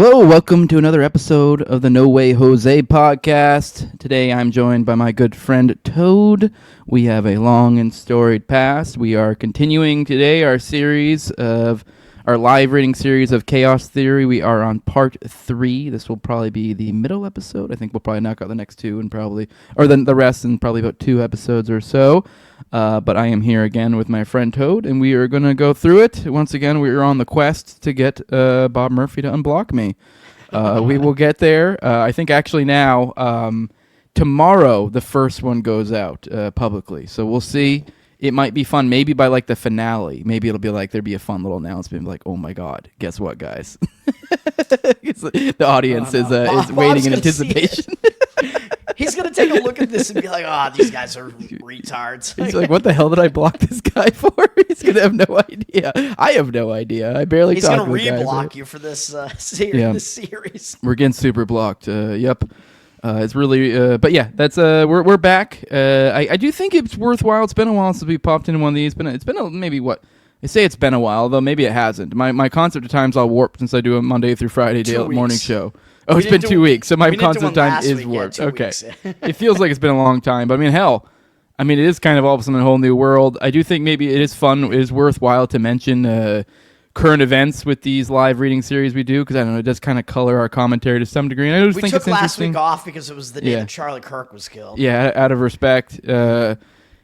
Hello, welcome to another episode of the No Way Jose podcast. Today I'm joined by my good friend Toad. We have a long and storied past. We are continuing today our live reading series of Chaos Theory. We are on part 3. This will probably be the middle episode. I think we'll probably knock out the next 2 and then the rest in probably about 2 episodes or so. But I am here again with my friend Toad, and we are going to go through it. Once again, we are on the quest to get Bob Murphy to unblock me. We will get there. I think actually now, tomorrow, the first one goes out publicly. So we'll see. It might be fun. Maybe by like the finale. Maybe it'll be like there'd be a fun little announcement like, oh my God, guess what, guys? The audience is waiting in anticipation. He's going to take a look at this and be like, oh, these guys are retards. He's like, what the hell did I block this guy for? He's going to have no idea. I have no idea. I barely He's talk to going the to guy. re-block you for this series. We're getting super blocked. Yep. It's really, but yeah, that's we're back. I do think it's worthwhile. It's been a while since we popped into one of these. It's been maybe what they say. It's been a while, though maybe it hasn't. My concept of time's all warped since I do a Monday through Friday morning show. Oh, it's been 2 weeks, so my concept of time is warped. Okay, it feels like it's been a long time, but I mean, hell, it is kind of all of a sudden a whole new world. I do think maybe it is fun, it is worthwhile to mention current events with these live reading series we do, because I don't know, it does kind of color our commentary to some degree. And I just think took it's last interesting. week off because it was the day that Charlie Kirk was killed. Yeah, out of respect. But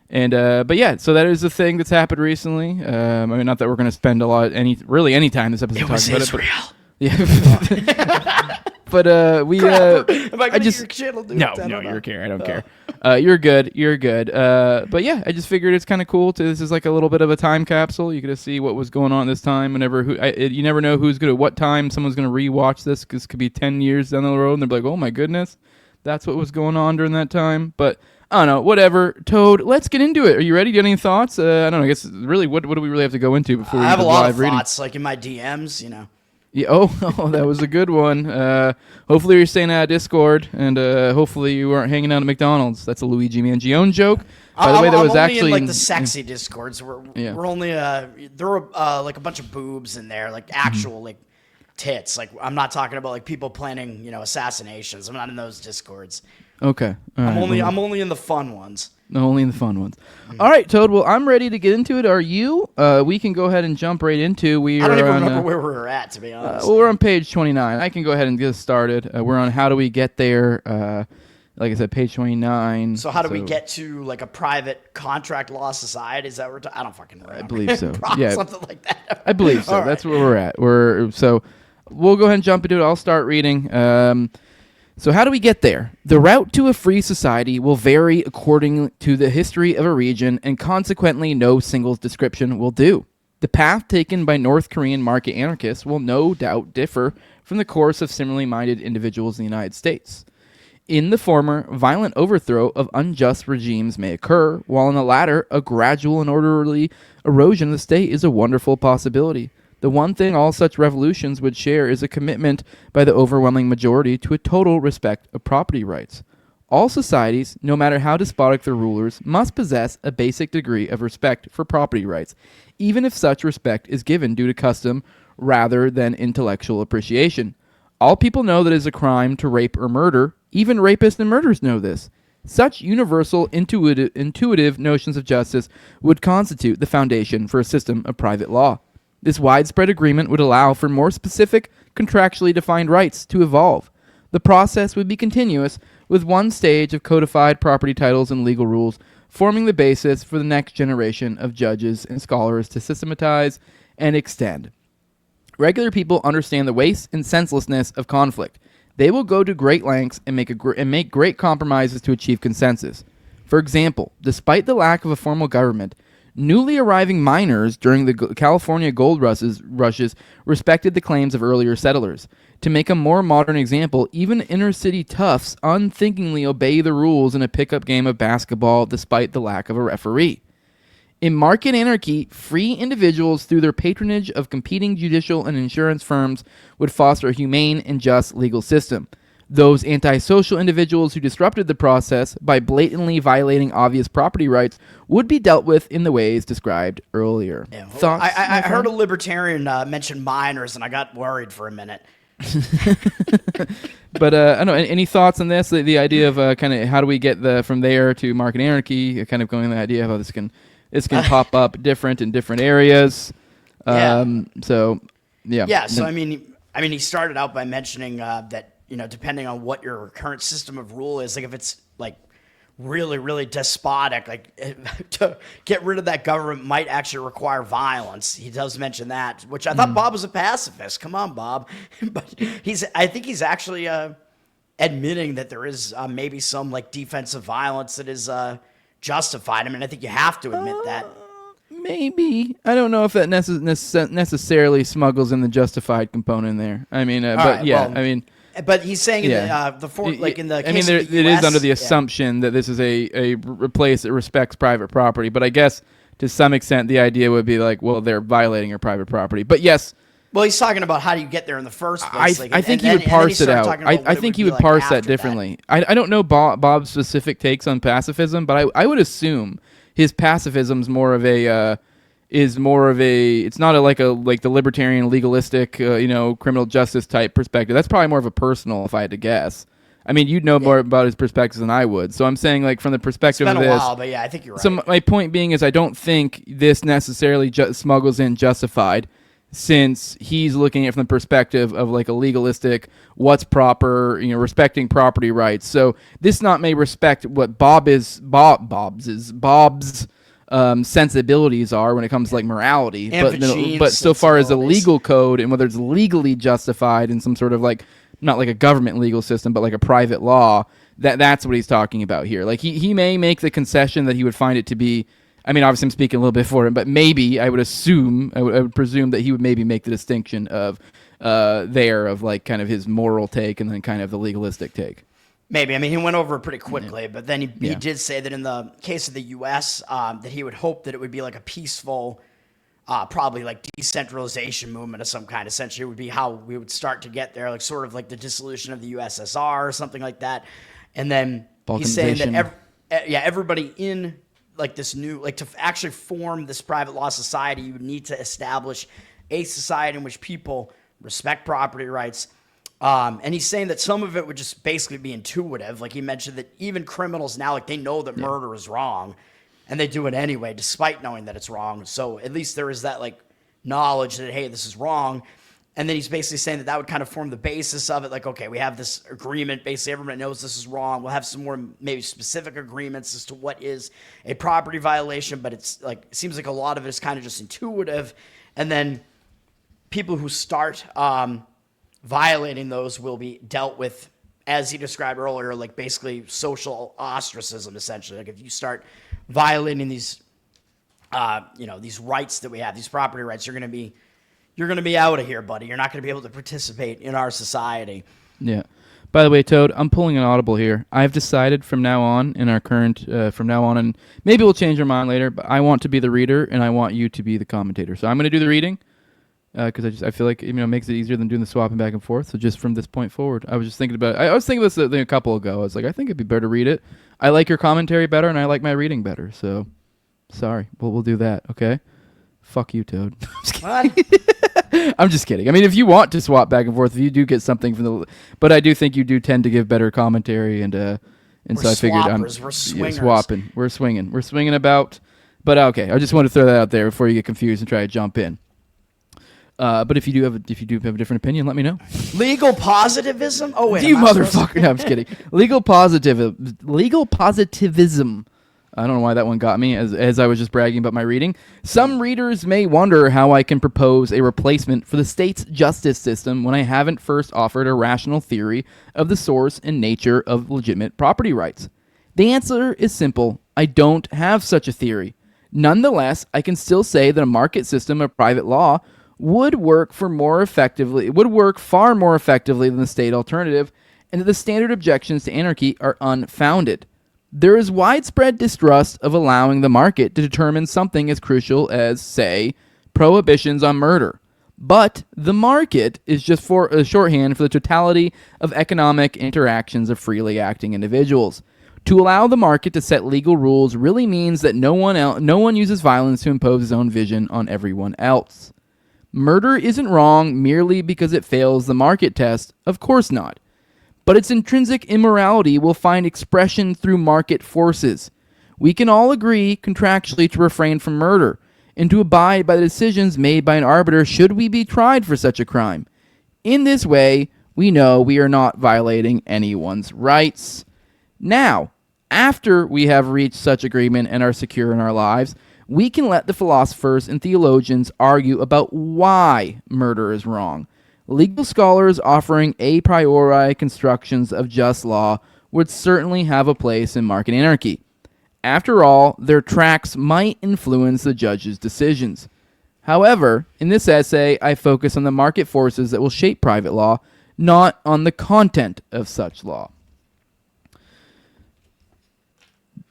yeah, so that is a thing that's happened recently. I mean, not that we're going to spend any time this episode talking about it. Israel. Yeah. But we Am I gonna just your channel, dude? no, you're care. I don't care. You're good. But yeah, I just figured it's kind of cool. This is like a little bit of a time capsule. You get to see what was going on this time. You never know who's good at what time someone's gonna rewatch this. Because it could be 10 years down the road, and they're like, "Oh my goodness, that's what was going on during that time." But I don't know. Whatever. Toad, let's get into it. Are you ready? Do you have any thoughts? I don't know. I guess really, what do we really have to go into before we I have do a lot live of reading? thoughts, like in my DMs, Yeah, oh, that was a good one. Hopefully you're staying out of Discord, and hopefully you aren't hanging out at McDonald's. That's a Luigi Mangione joke. By the way, that was only actually in like the sexy Discords. We're only there were like a bunch of boobs in there, like actual like tits. Like I'm not talking about like people planning assassinations. I'm not in those Discords. Okay. I'm only in the fun ones. Only in the fun ones. All right, Toad. Well, I'm ready to get into it. Are you? We can go ahead and jump right into. I don't even remember where we were at, to be honest. Well, we're on page 29. I can go ahead and get started. We're on How Do We Get There? Like I said, page 29. So how do we get to like a private contract law society? Is that what I don't fucking remember. I believe so. Yeah, something like that. I believe so. That's where we're at. We'll go ahead and jump into it. I'll start reading. So how do we get there? The route to a free society will vary according to the history of a region, and consequently no single description will do. The path taken by North Korean market anarchists will no doubt differ from the course of similarly minded individuals in the United States. In the former, violent overthrow of unjust regimes may occur, while in the latter, a gradual and orderly erosion of the state is a wonderful possibility. The one thing all such revolutions would share is a commitment by the overwhelming majority to a total respect of property rights. All societies, no matter how despotic their rulers, must possess a basic degree of respect for property rights, even if such respect is given due to custom rather than intellectual appreciation. All people know that it is a crime to rape or murder. Even rapists and murderers know this. Such universal, intuitive notions of justice would constitute the foundation for a system of private law. This widespread agreement would allow for more specific, contractually defined rights to evolve. The process would be continuous, with one stage of codified property titles and legal rules forming the basis for the next generation of judges and scholars to systematize and extend. Regular people understand the waste and senselessness of conflict. They will go to great lengths and make great compromises to achieve consensus. For example, despite the lack of a formal government, newly arriving miners during the California gold rushes respected the claims of earlier settlers. To make a more modern example, even inner-city toughs unthinkingly obey the rules in a pickup game of basketball despite the lack of a referee. In market anarchy, free individuals, through their patronage of competing judicial and insurance firms, would foster a humane and just legal system. Those antisocial individuals who disrupted the process by blatantly violating obvious property rights would be dealt with in the ways described earlier. Yeah, well, Thoughts? I heard a libertarian mention miners, and I got worried for a minute. But I don't know. Any thoughts on this? The idea of kind of how do we get from there to market anarchy? Kind of going the idea of how this can pop up different in different areas. So yeah. Yeah. So I mean, he started out by mentioning that depending on what your current system of rule is, like if it's like really, really despotic, like to get rid of that government might actually require violence. He does mention that, which I thought Bob was a pacifist. Come on, Bob. But I think he's actually admitting that there is maybe some like defensive violence that is justified. I mean, I think you have to admit that. Maybe. I don't know if that necessarily smuggles in the justified component there. I mean, but right, yeah, well, I mean. But he's saying in the case of the it US, is under the assumption that this is a place that respects private property. But I guess to some extent the idea would be like, well, they're violating your private property. But yes. Well, he's talking about how do you get there in the first place. I think he would parse it out. I think he would parse that differently. I don't know Bob's specific takes on pacifism, but I would assume his pacifism's more of a it's not like the libertarian legalistic criminal justice type perspective. That's probably more of a personal, if I had to guess. I mean, you'd know more about his perspectives than I would. So I'm saying, like, from the perspective of this. It's been a while, but yeah, I think you're right. So my point being is I don't think this necessarily smuggles in justified, since he's looking at it from the perspective of like a legalistic, what's proper, respecting property rights. So this may respect what Bob's sensibilities are when it comes to like morality, but so far as a legal code and whether it's legally justified in some sort of like not like a government legal system but like a private law, that's what he's talking about here. Like he may make the concession that he would find it to be. I mean, obviously I'm speaking a little bit for him, but maybe I would presume that he would maybe make the distinction of like kind of his moral take and then kind of the legalistic take. Maybe. I mean, he went over it pretty quickly, but then he did say that in the case of the U.S., that he would hope that it would be like a peaceful, probably like decentralization movement of some kind. Essentially, it would be how we would start to get there, like sort of like the dissolution of the USSR or something like that. And then he's saying that everybody in like this new, like to actually form this private law society, you would need to establish a society in which people respect property rights. And he's saying that some of it would just basically be intuitive. Like he mentioned that even criminals now, like they know that murder is wrong and they do it anyway, despite knowing that it's wrong. So at least there is that like knowledge that, hey, this is wrong. And then he's basically saying that would kind of form the basis of it. Like, okay, we have this agreement. Basically, everybody knows this is wrong. We'll have some more maybe specific agreements as to what is a property violation. But it's like, it seems like a lot of it is kind of just intuitive. And then people who start violating those will be dealt with, as he described earlier, like basically social ostracism, essentially. Like if you start violating these, these rights that we have, these property rights, you're going to be out of here, buddy. You're not going to be able to participate in our society. Yeah. By the way, Toad, I'm pulling an audible here. I've decided from now on, in our current, and maybe we'll change our mind later, but I want to be the reader, and I want you to be the commentator. So I'm going to do the reading, because I feel like it makes it easier than doing the swapping back and forth. So just from this point forward, I was just thinking about it. I was thinking this a couple ago. I was like, I think it'd be better to read it. I like your commentary better, and I like my reading better. So, sorry. We'll do that, okay? Fuck you, Toad. I'm just kidding. I mean, if you want to swap back and forth, if you do get something from the, but I do think you do tend to give better commentary, and so I figured we're swingers. Swapping. We're swinging about. But okay, I just want to throw that out there before you get confused and try to jump in. But if you do have a different opinion, let me know. Legal positivism? Oh wait, you motherfucker! No, I'm just kidding. Legal positivism. I don't know why that one got me, as I was just bragging about my reading. Some readers may wonder how I can propose a replacement for the state's justice system when I haven't first offered a rational theory of the source and nature of legitimate property rights. The answer is simple. I don't have such a theory. Nonetheless, I can still say that a market system of private law would work far more effectively than the state alternative, and that the standard objections to anarchy are unfounded. There is widespread distrust of allowing the market to determine something as crucial as, say, prohibitions on murder. But the market is just for a shorthand for the totality of economic interactions of freely acting individuals. To allow the market to set legal rules really means that no one uses violence to impose his own vision on everyone else. Murder isn't wrong merely because it fails the market test. Of course not. But its intrinsic immorality will find expression through market forces. We can all agree contractually to refrain from murder and to abide by the decisions made by an arbiter should we be tried for such a crime. In this way, we know we are not violating anyone's rights. Now, after we have reached such agreement and are secure in our lives, we can let the philosophers and theologians argue about why murder is wrong. Legal scholars offering a priori constructions of just law would certainly have a place in market anarchy. After all, their tracts might influence the judge's decisions. However, in this essay, I focus on the market forces that will shape private law, not on the content of such law.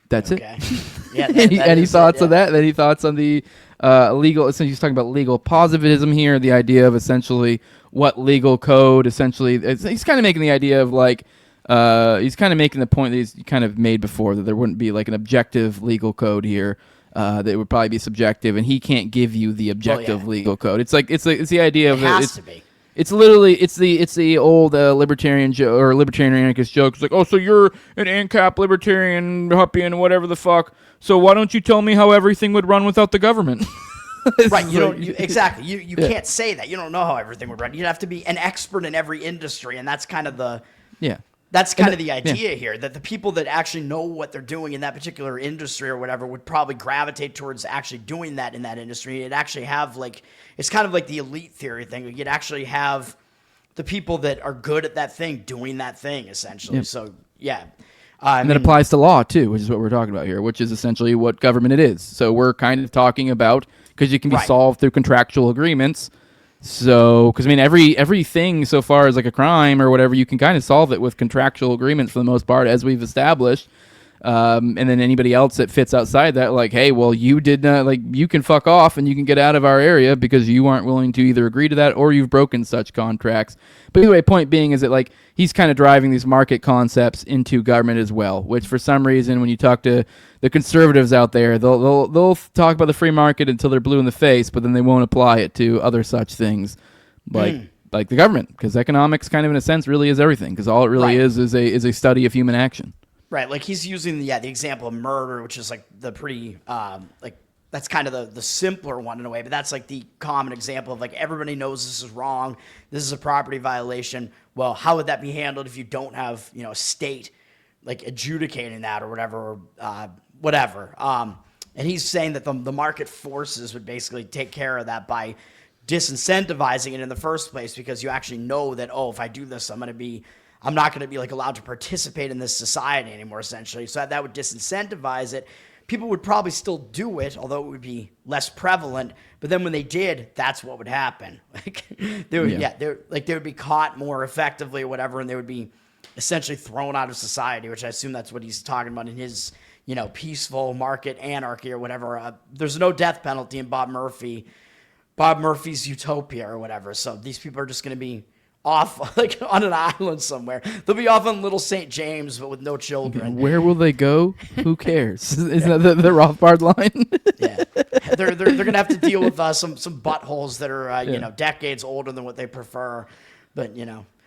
That's Okay. it. Yeah. Any thoughts on that? Any thoughts on the legal? Essentially, he's talking about legal positivism here. The idea of essentially what legal code essentially. He's kind of making the idea of like. He's kind of making the point that he's kind of made before, that there wouldn't be like an objective legal code here. That it would probably be subjective, and he can't give you the objective legal code. It's like it's the idea of it has to be. It's literally it's the old libertarian or libertarian anarchist joke. It's like, oh, so you're an ANCAP libertarian, Huppian, whatever the fuck. So why don't you tell me how everything would run without the government? Right, exactly. You can't say that. You don't know how everything would run. You'd have to be an expert in every industry, and that's kind of the That's kind of the idea here, that the people that actually know what they're doing in that particular industry or whatever would probably gravitate towards actually doing that in that industry. It'd actually have like, it's kind of like the elite theory thing. You'd actually have the people that are good at that thing doing that thing, essentially. Yep. So, yeah. And that applies to law, too, which is what we're talking about here, which is essentially what government it is. So we're kind of talking about, because it can be solved through contractual agreements. So, because I mean, everything so far is like a crime or whatever, you can kind of solve it with contractual agreements for the most part, as we've established. And then anybody else that fits outside that, like, hey, well, you did not, like, you can fuck off and you can get out of our area because you aren't willing to either agree to that or you've broken such contracts. But anyway, point being is that, like, he's kind of driving these market concepts into government as well, which for some reason, when you talk to the conservatives out there, they'll talk about the free market until they're blue in the face, but then they won't apply it to other such things like the government, because economics kind of in a sense really is everything, because all it really is a study of human action. Right, like he's using the example of murder, which is like the pretty like that's kind of the simpler one in a way, but that's like the common example of like everybody knows this is wrong, this is a property violation. Well, how would that be handled if you don't have a state like adjudicating that or whatever, whatever. And he's saying that the market forces would basically take care of that by disincentivizing it in the first place, because you actually know that, oh, if I do this, I'm not going to be like allowed to participate in this society anymore, essentially. So that would disincentivize it. People would probably still do it, although it would be less prevalent. But then when they did, that's what would happen. Like they would be caught more effectively or whatever, and they would be essentially thrown out of society, which I assume that's what he's talking about in his, peaceful market anarchy or whatever. There's no death penalty in Bob Murphy's utopia or whatever. So these people are just going to be off like on an island somewhere. They'll be off on Little St. James, but with no children. Where will they go? Who cares? Isn't that the Rothbard line? Yeah, they're gonna have to deal with some buttholes that are decades older than what they prefer. But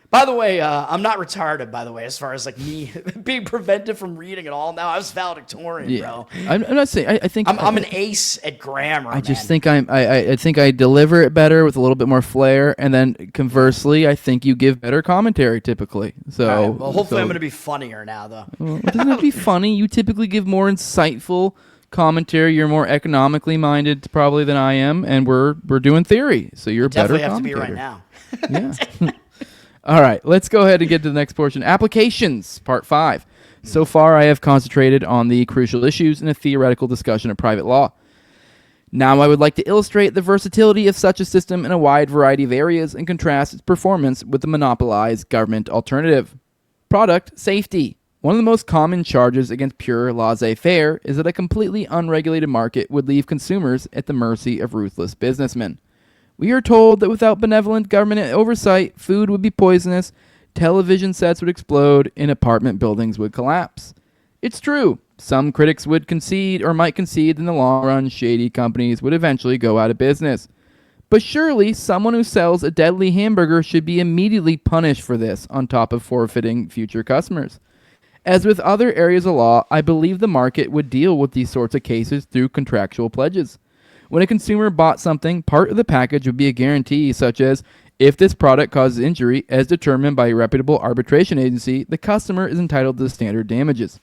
By the way, I'm not retarded, by the way, as far as like me being prevented from reading at all. Now I was valedictorian, bro. I'm not saying. I think I'm an ace at grammar. I just think I think I deliver it better with a little bit more flair, and then conversely, I think you give better commentary typically. So, right, well, hopefully, I'm going to be funnier now, though. Well, it doesn't have to be funny. You typically give more insightful commentary. You're more economically minded probably than I am, and we're doing theory, so you're better. Definitely have to be right now. Yeah. All right, let's go ahead and get to the next portion. Applications, Part 5. So far, I have concentrated on the crucial issues in a theoretical discussion of private law. Now I would like to illustrate the versatility of such a system in a wide variety of areas and contrast its performance with the monopolized government alternative. Product safety. One of the most common charges against pure laissez-faire is that a completely unregulated market would leave consumers at the mercy of ruthless businessmen. We are told that without benevolent government oversight, food would be poisonous, television sets would explode, and apartment buildings would collapse. It's true. Some critics would concede or might concede that in the long run, shady companies would eventually go out of business. But surely someone who sells a deadly hamburger should be immediately punished for this, on top of forfeiting future customers. As with other areas of law, I believe the market would deal with these sorts of cases through contractual pledges. When a consumer bought something, part of the package would be a guarantee, such as, if this product causes injury, as determined by a reputable arbitration agency, the customer is entitled to the standard damages.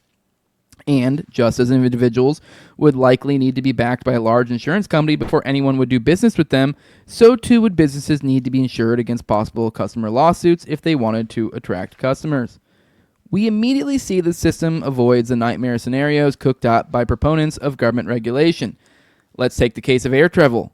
And just as individuals would likely need to be backed by a large insurance company before anyone would do business with them, so too would businesses need to be insured against possible customer lawsuits if they wanted to attract customers. We immediately see the system avoids the nightmare scenarios cooked up by proponents of government regulation. Let's take the case of air travel.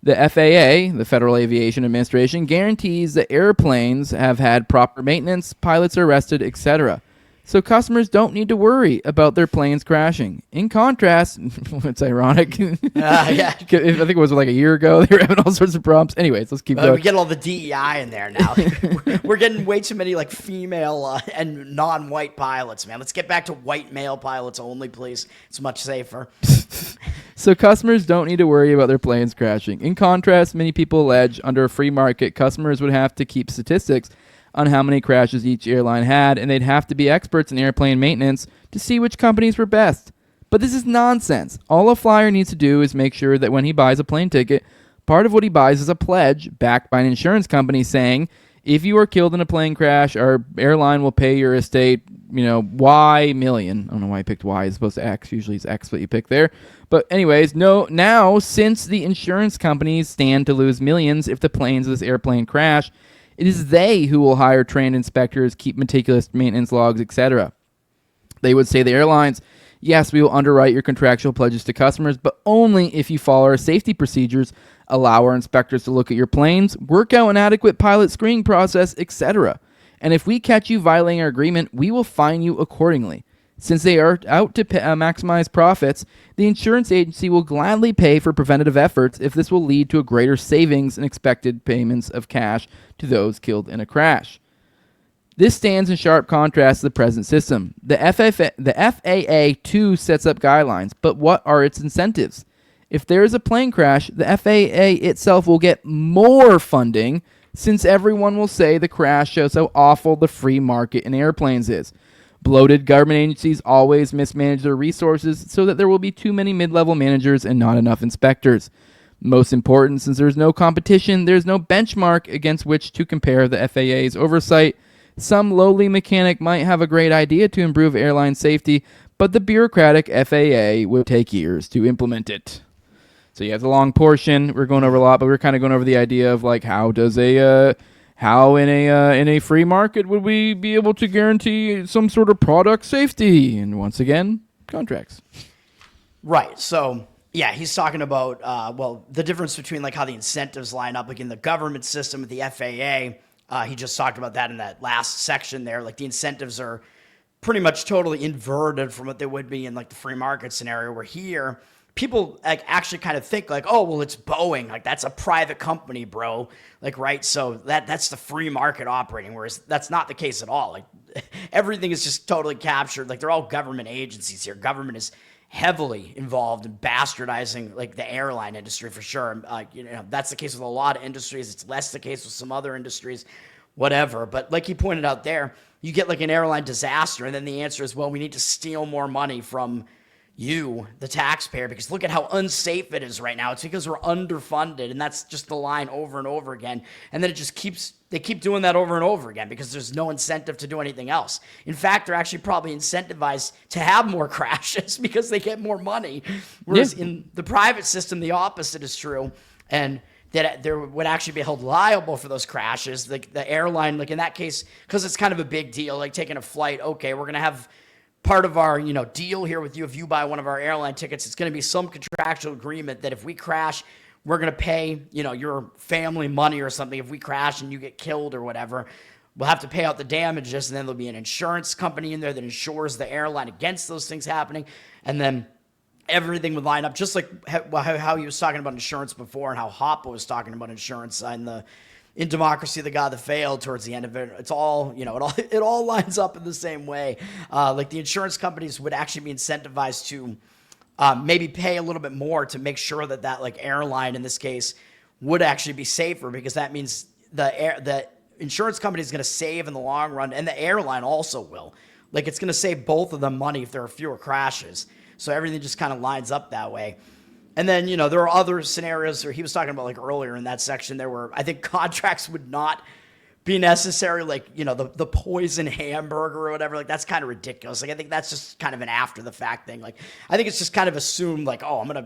The FAA, the Federal Aviation Administration, guarantees that airplanes have had proper maintenance, pilots are rested, etc. So customers don't need to worry about their planes crashing. In contrast, it's ironic. Yeah. I think it was like a year ago. They were having all sorts of problems. Anyways, let's keep going. We get all the DEI in there now. We're getting way too many like female and non-white pilots, man. Let's get back to white male pilots only, please. It's much safer. So customers don't need to worry about their planes crashing. In contrast, many people allege under a free market, customers would have to keep statistics on how many crashes each airline had, and they'd have to be experts in airplane maintenance to see which companies were best. But this is nonsense. All a flyer needs to do is make sure that when he buys a plane ticket, part of what he buys is a pledge backed by an insurance company saying, if you are killed in a plane crash, our airline will pay your estate, Y million. I don't know why I picked Y as opposed to X. Usually it's X what you pick there. But anyways, now since the insurance companies stand to lose millions if the planes of this airplane crash, it is they who will hire trained inspectors, keep meticulous maintenance logs, etc. They would say to the airlines, yes, we will underwrite your contractual pledges to customers, but only if you follow our safety procedures, allow our inspectors to look at your planes, work out an adequate pilot screening process, etc. And if we catch you violating our agreement, we will fine you accordingly. Since they are out to maximize profits, the insurance agency will gladly pay for preventative efforts if this will lead to a greater savings in expected payments of cash to those killed in a crash. This stands in sharp contrast to the present system. The FAA too sets up guidelines, but what are its incentives? If there is a plane crash, the FAA itself will get more funding, since everyone will say the crash shows how awful the free market in airplanes is. Bloated government agencies always mismanage their resources so that there will be too many mid-level managers and not enough inspectors. Most important, since there's no competition, there's no benchmark against which to compare the FAA's oversight. Some lowly mechanic might have a great idea to improve airline safety, but the bureaucratic FAA would take years to implement it. So you have the long portion. We're going over a lot, but we're kind of going over the idea of like how in a free market would we be able to guarantee some sort of product safety? And once again, contracts. Right. So yeah, he's talking about the difference between like how the incentives line up like in the government system with the FAA. He just talked about that in that last section there. Like the incentives are pretty much totally inverted from what they would be in like the free market scenario, where here people like actually kind of think like, oh, well, it's Boeing. Like that's a private company, bro. Like, right. So that's the free market operating. Whereas that's not the case at all. Like everything is just totally captured. Like they're all government agencies here. Government is heavily involved in bastardizing like the airline industry for sure. That's the case with a lot of industries. It's less the case with some other industries, whatever. But like he pointed out there, you get like an airline disaster. And then the answer is, well, we need to steal more money from you, the taxpayer, because look at how unsafe it is right now. It's because we're underfunded, and that's just the line over and over again. And then they keep doing that over and over again because there's no incentive to do anything else. In fact, they're actually probably incentivized to have more crashes because they get more money. Whereas in the private system, the opposite is true. And that there would actually be held liable for those crashes. Like the airline, like in that case, because it's kind of a big deal, like taking a flight, okay, we're going to have part of our, deal here with you. If you buy one of our airline tickets, it's going to be some contractual agreement that if we crash, we're going to pay, your family money or something. If we crash and you get killed or whatever, we'll have to pay out the damages. And then there'll be an insurance company in there that insures the airline against those things happening. And then everything would line up, just like how he was talking about insurance before and how Hoppe was talking about insurance in Democracy, the God That Failed, towards the end of it. It's all, it all lines up in the same way. Like the insurance companies would actually be incentivized to maybe pay a little bit more to make sure that like airline in this case would actually be safer, because that means the insurance company is going to save in the long run, and the airline also will. Like, it's going to save both of them money if there are fewer crashes. So everything just kind of lines up that way. And then, there are other scenarios where he was talking about, like, earlier in that section, there were, I think, contracts would not be necessary, like, the poison hamburger or whatever. Like, that's kind of ridiculous. Like, I think that's just kind of an after the fact thing. Like, I think it's just kind of assumed, like, oh, I'm going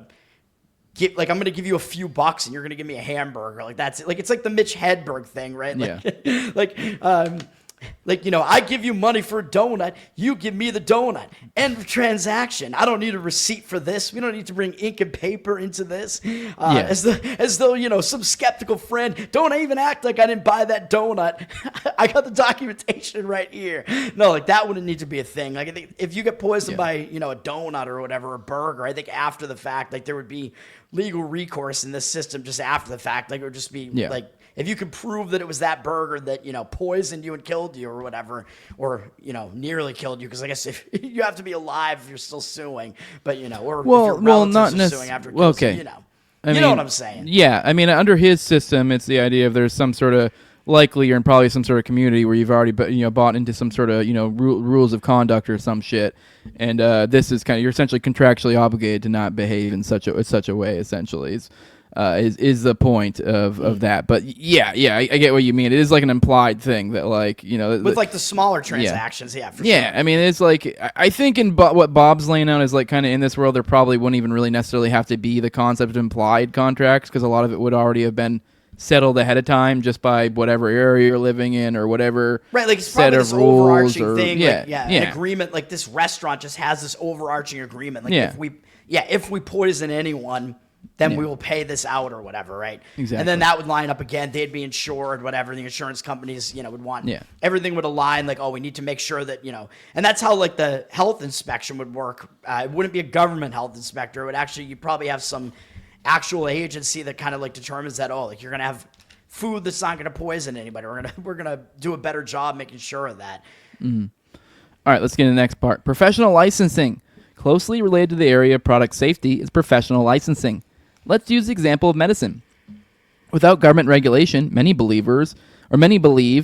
to give you a few bucks and you're going to give me a hamburger. Like, that's it. Like, it's like the Mitch Hedberg thing, right? Like, Yeah. I give you money for a donut, you give me the donut. End of transaction. I don't need a receipt for this. We don't need to bring ink and paper into this. As though, some skeptical friend, don't even act like I didn't buy that donut. I got the documentation right here. No, like, that wouldn't need to be a thing. Like, I think if you get poisoned by, a donut or whatever, a burger, I think after the fact, like, there would be legal recourse in this system just after the fact. Like, it would just be like, if you could prove that it was that burger that, poisoned you and killed you or whatever, or, nearly killed you, because I guess if you have to be alive if you're still suing, but, or if your relatives are suing after it kills you, I mean, what I'm saying. Yeah, I mean, under his system, it's the idea of there's some sort of likely or in probably some sort of community where you've already bought into some sort of rules of conduct or some shit, and this is you're essentially contractually obligated to not behave in such a way. Essentially, is the point of that. But yeah, I get what you mean. It is like an implied thing that, like, with like the smaller transactions, for sure. I mean, it's like, I think what Bob's laying out is like kind of in this world there probably wouldn't even really necessarily have to be the concept of implied contracts, because a lot of it would already have been settled ahead of time just by whatever area you're living in or whatever. Right, like, it's set probably of this rules overarching or, thing. An agreement. Like, this restaurant just has this overarching agreement. Like, if we poison anyone, then we will pay this out or whatever, right? Exactly. And then that would line up again. They'd be insured, whatever. The insurance companies, would want everything would align. Like, oh, we need to make sure that, and that's how, like, the health inspection would work. It wouldn't be a government health inspector. It would actually, you'd probably have some actual agency that kind of, like, determines that, oh, like, you're going to have food that's not going to poison anybody. We're gonna do a better job making sure of that. Mm-hmm. All right, let's get to the next part. Professional licensing. Closely related to the area of product safety is professional licensing. Let's use the example of medicine. Without government regulation, many believe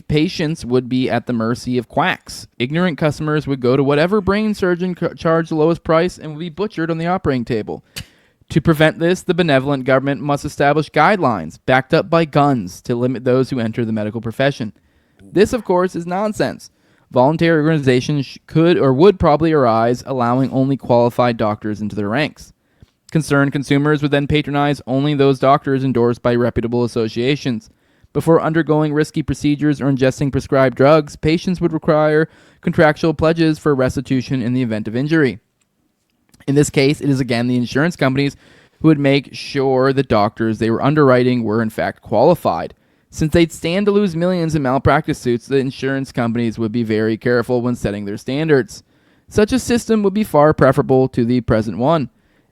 patients would be at the mercy of quacks. Ignorant customers would go to whatever brain surgeon charged the lowest price and would be butchered on the operating table. To prevent this, the benevolent government must establish guidelines backed up by guns to limit those who enter the medical profession. This, of course, is nonsense. Voluntary organizations could or would probably arise, allowing only qualified doctors into their ranks. Concerned consumers would then patronize only those doctors endorsed by reputable associations. Before undergoing risky procedures or ingesting prescribed drugs, patients would require contractual pledges for restitution in the event of injury. In this case, it is again the insurance companies who would make sure the doctors they were underwriting were in fact qualified. Since they'd stand to lose millions in malpractice suits, the insurance companies would be very careful when setting their standards. Such a system would be far preferable to the present one.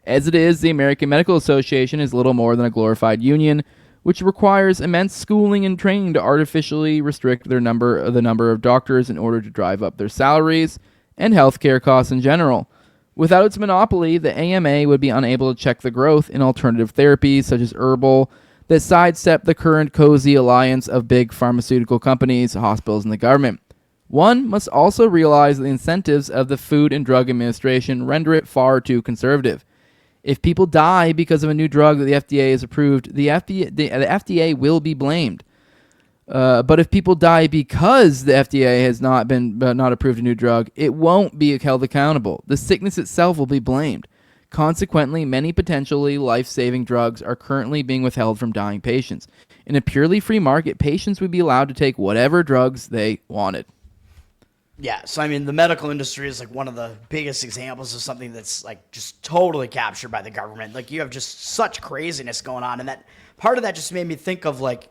As it is, the American Medical Association is little more than a glorified union, which requires immense schooling and training to artificially restrict the number of doctors in order to drive up their salaries and healthcare costs in general. Without its monopoly, the AMA would be unable to check the growth in alternative therapies such as herbal that sidestep the current cozy alliance of big pharmaceutical companies, hospitals, and the government. One must also realize that the incentives of the Food and Drug Administration render it far too conservative. If people die because of a new drug that the FDA has approved, the FDA will be blamed. But if people die because the FDA has not approved a new drug, it won't be held accountable. The sickness itself will be blamed. Consequently, many potentially life-saving drugs are currently being withheld from dying patients. In a purely free market, patients would be allowed to take whatever drugs they wanted. Yeah, so I mean, the medical industry is like one of the biggest examples of something that's like just totally captured by the government. Like, you have just such craziness going on, and that part of that just made me think of like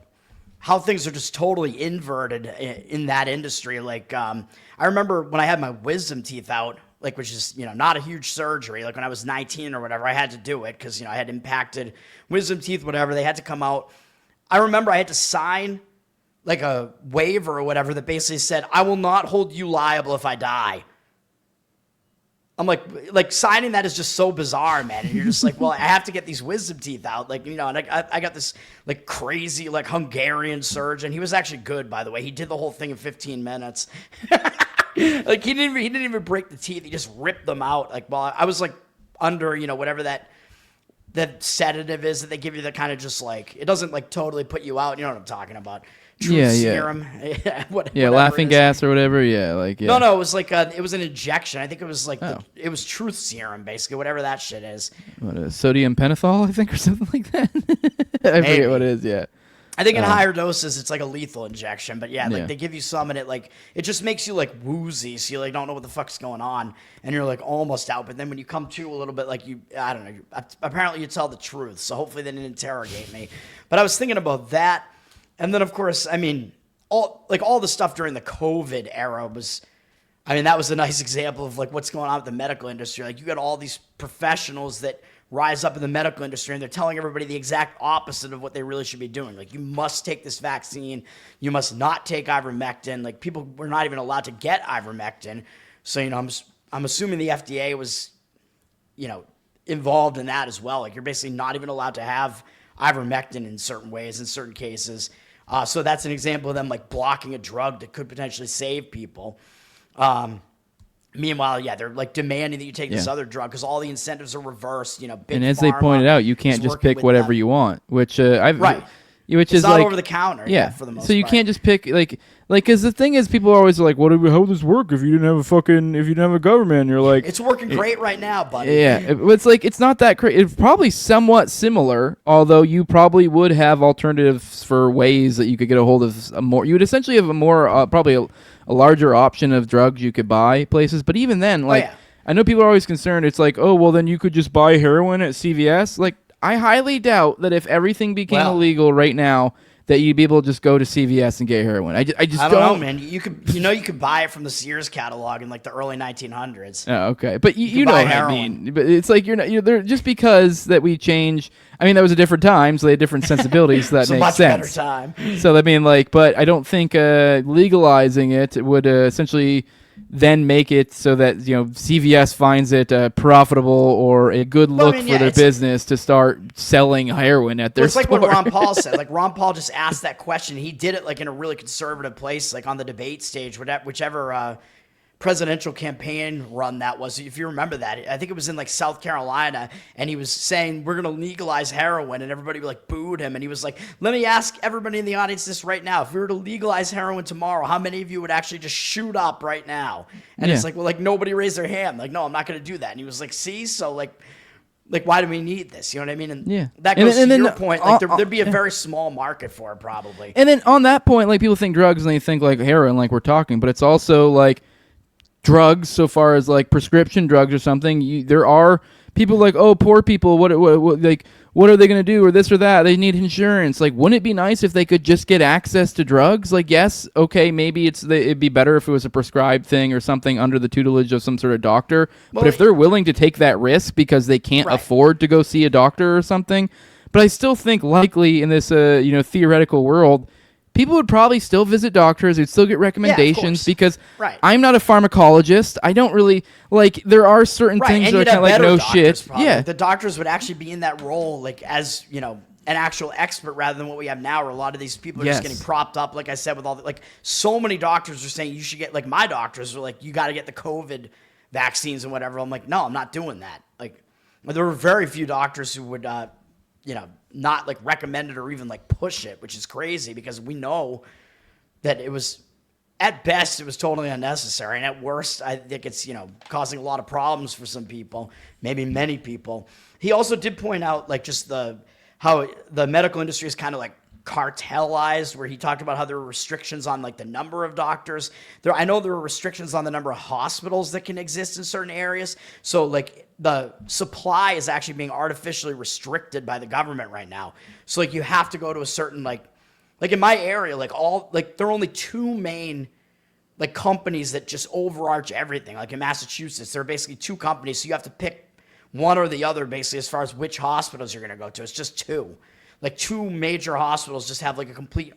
how things are just totally inverted in that industry. Like, I remember when I had my wisdom teeth out, like, which is, not a huge surgery. Like, when I was 19 or whatever, I had to do it because, I had impacted wisdom teeth, whatever. They had to come out. I remember I had to sign like a waiver or whatever that basically said, I will not hold you liable if I die. I'm like signing that is just so bizarre, man. And you're just like, well, I have to get these wisdom teeth out. Like, and I got this like crazy, like Hungarian surgeon. He was actually good, by the way. He did the whole thing in 15 minutes. Like he didn't even break the teeth. He just ripped them out. Like, well, I was like under, whatever that sedative is that they give you that kind of just like, it doesn't like totally put you out. You know what I'm talking about. Truth serum. Laughing gas or whatever. Yeah, like No, it was like it was an injection. I think it was like it was truth serum, basically, whatever that shit is. What sodium pentothal, I think, or something like that. I forget what it is. Yeah, I think in higher doses it's like a lethal injection, but like they give you some and it just makes you like woozy, so you like don't know what the fuck's going on, and you're like almost out. But then when you come to a little bit, like I don't know. Apparently you tell the truth, so hopefully they didn't interrogate me. But I was thinking about that. And then, of course, I mean, all the stuff during the COVID era was, I mean, that was a nice example of like what's going on with the medical industry. Like you got all these professionals that rise up in the medical industry and they're telling everybody the exact opposite of what they really should be doing. Like you must take this vaccine. You must not take ivermectin. Like people were not even allowed to get ivermectin. So, I'm assuming the FDA was, involved in that as well. Like you're basically not even allowed to have ivermectin in certain ways, in certain cases. So that's an example of them like blocking a drug that could potentially save people. Meanwhile, they're like demanding that you take this other drug because all the incentives are reversed. Big and as pharma they pointed out, you can't just pick whatever you want, which which it's is not like over the counter. For the most so you part. can't just pick like because the thing is, people are always like, how would this work if you didn't have a government? And you're like, it's working great right now, buddy. Yeah, it's like it's not that crazy. It's probably somewhat similar, although you probably would have alternatives for ways that you could get a hold of more. You would essentially have a more probably a larger option of drugs you could buy places. But even then, like I know people are always concerned. It's like, oh well, then you could just buy heroin at CVS. Like I highly doubt that if everything became illegal right now, that you'd be able to just go to CVS and get heroin. I just don't know, man. You could buy it from the Sears catalog in like the early 1900s. Oh, okay, but you know what I mean. But it's like you're there just because that we change. I mean, that was a different time, so they had different sensibilities. So that makes much sense. Better time. So I mean, but I don't think legalizing it would essentially then make it so that CVS finds it profitable or a good look for their business to start selling heroin at their store. It's like what Ron Paul said. Like Ron Paul just asked that question. He did it like in a really conservative place, like on the debate stage, whichever presidential campaign run that was. If you remember that, I think it was in like South Carolina, and he was saying we're going to legalize heroin, and everybody like booed him, and he was like, let me ask everybody in the audience this right now: if we were to legalize heroin tomorrow, how many of you would actually just shoot up right now? And it's like, well, like nobody raised their hand, like, no, I'm not going to do that. And he was like, see, so like why do we need this? You know what I mean? And that goes to your point. Like there'd be a very small market for it probably. And then on that point, like people think drugs and they think like heroin, like we're talking, but it's also like drugs, so far as like prescription drugs or something. There are people like, oh, poor people, what are they going to do, or this or that? They need insurance. Like, wouldn't it be nice if they could just get access to drugs? Like, yes, okay, maybe it'd be better if it was a prescribed thing or something under the tutelage of some sort of doctor. But if they're willing to take that risk because they can't afford to go see a doctor or something, but I still think likely in this theoretical world, people would probably still visit doctors. They'd still get recommendations because I'm not a pharmacologist. I don't really there are certain things that are kind of like no shit. Probably. Yeah, the doctors would actually be in that role, like as an actual expert rather than what we have now, where a lot of these people are just getting propped up. Like I said, with all so many doctors are saying you should get, like my doctors are like, you got to get the COVID vaccines and whatever. I'm like, no, I'm not doing that. Like there were very few doctors who would not like recommend it or even like push it, which is crazy because we know that it was, at best, it was totally unnecessary. And at worst, I think it's, causing a lot of problems for some people, maybe many people. He also did point out like just how the medical industry is kind of like cartelized, where he talked about how there were restrictions on like the number of doctors. I know there were restrictions on the number of hospitals that can exist in certain areas. So like the supply is actually being artificially restricted by the government right now. So like you have to go to a certain like in my area, there are only two main like companies that just overarch everything. Like in Massachusetts, there are basically two companies. So you have to pick one or the other basically as far as which hospitals you're going to go to. It's just two. Like two major hospitals just have like a complete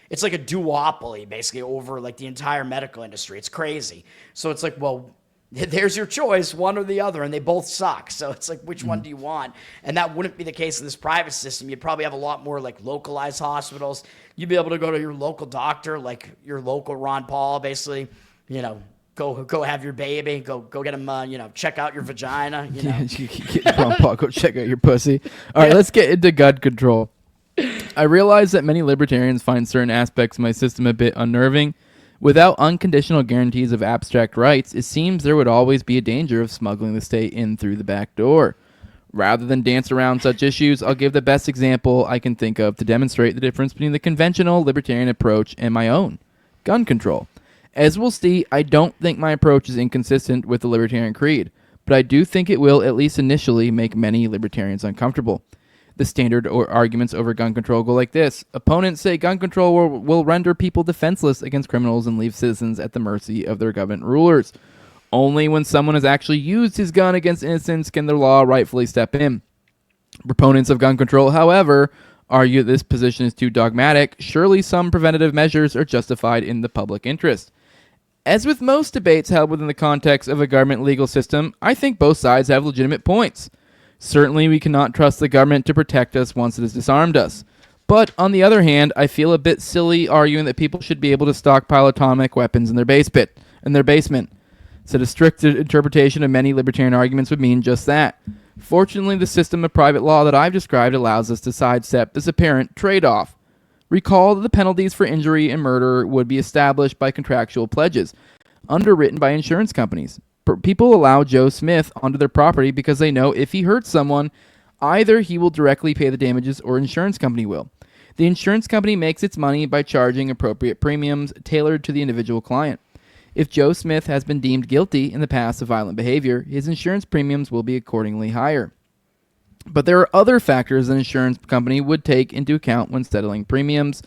it's like a duopoly basically over like the entire medical industry. It's crazy. So it's like, well, there's your choice, one or the other, and they both suck. So it's like, which one do you want? And that wouldn't be the case in this private system. You'd probably have a lot more like localized hospitals. You'd be able to go to your local doctor, like your local Ron Paul, basically, go have your baby, go get him, check out your vagina, Yeah, you get Ron Paul, go check out your pussy. All right, let's get into gun control. I realize that many libertarians find certain aspects of my system a bit unnerving. Without unconditional guarantees of abstract rights, it seems there would always be a danger of smuggling the state in through the back door. Rather than dance around such issues, I'll give the best example I can think of to demonstrate the difference between the conventional libertarian approach and my own: gun control. As we'll see, I don't think my approach is inconsistent with the libertarian creed, but I do think it will, at least initially, make many libertarians uncomfortable. The standard arguments over gun control go like this. Opponents say gun control will render people defenseless against criminals and leave citizens at the mercy of their government rulers. Only when someone has actually used his gun against innocents can the law rightfully step in. Proponents of gun control, however, argue this position is too dogmatic. Surely some preventative measures are justified in the public interest. As with most debates held within the context of a government legal system, I think both sides have legitimate points. Certainly, we cannot trust the government to protect us once it has disarmed us. But, on the other hand, I feel a bit silly arguing that people should be able to stockpile atomic weapons in their basement. So the strict interpretation of many libertarian arguments would mean just that. Fortunately, the system of private law that I've described allows us to sidestep this apparent trade-off. Recall that the penalties for injury and murder would be established by contractual pledges, underwritten by insurance companies. People allow Joe Smith onto their property because they know if he hurts someone, either he will directly pay the damages or insurance company will. The insurance company makes its money by charging appropriate premiums tailored to the individual client. If Joe Smith has been deemed guilty in the past of violent behavior, his insurance premiums will be accordingly higher. But there are other factors an insurance company would take into account when setting premiums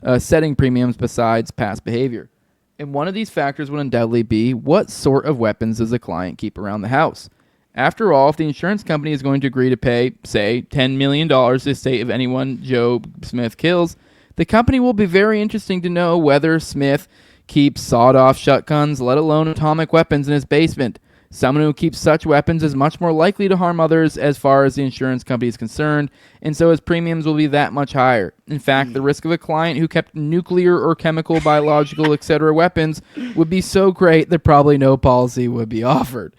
besides past behavior. And one of these factors would undoubtedly be what sort of weapons does a client keep around the house. After all, if the insurance company is going to agree to pay, say, $10 million to the estate of anyone Joe Smith kills, the company will be very interesting to know whether Smith keeps sawed-off shotguns, let alone atomic weapons, in his basement. Someone who keeps such weapons is much more likely to harm others as far as the insurance company is concerned, and so his premiums will be that much higher. In fact, the risk of a client who kept nuclear or chemical, biological, etc. weapons would be so great that probably no policy would be offered.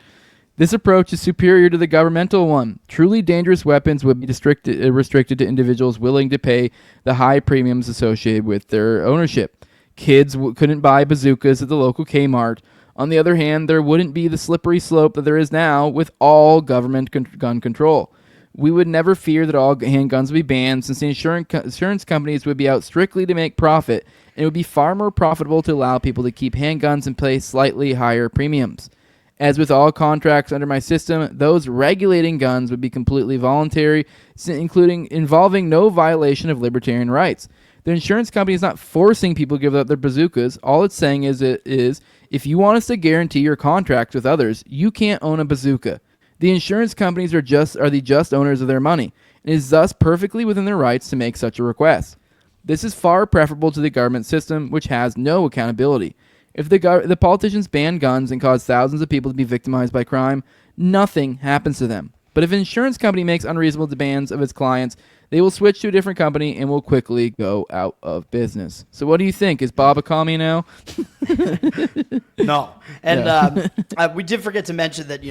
This approach is superior to the governmental one. Truly dangerous weapons would be restricted to individuals willing to pay the high premiums associated with their ownership. Kids couldn't buy bazookas at the local Kmart. On the other hand, there wouldn't be the slippery slope that there is now with all government gun control. We would never fear that all handguns would be banned, since the insurance companies would be out strictly to make profit, and it would be far more profitable to allow people to keep handguns and pay slightly higher premiums. As with all contracts under my system, those regulating guns would be completely voluntary, involving no violation of libertarian rights. The insurance company is not forcing people to give up their bazookas. All it's saying is if you want us to guarantee your contracts with others, you can't own a bazooka. The insurance companies are the just owners of their money, and it is thus perfectly within their rights to make such a request. This is far preferable to the government system, which has no accountability. If the politicians ban guns and cause thousands of people to be victimized by crime, nothing happens to them. But if an insurance company makes unreasonable demands of its clients, they will switch to a different company and will quickly go out of business. So what do you think? Is Bob a commie now? No. And we did forget to mention that,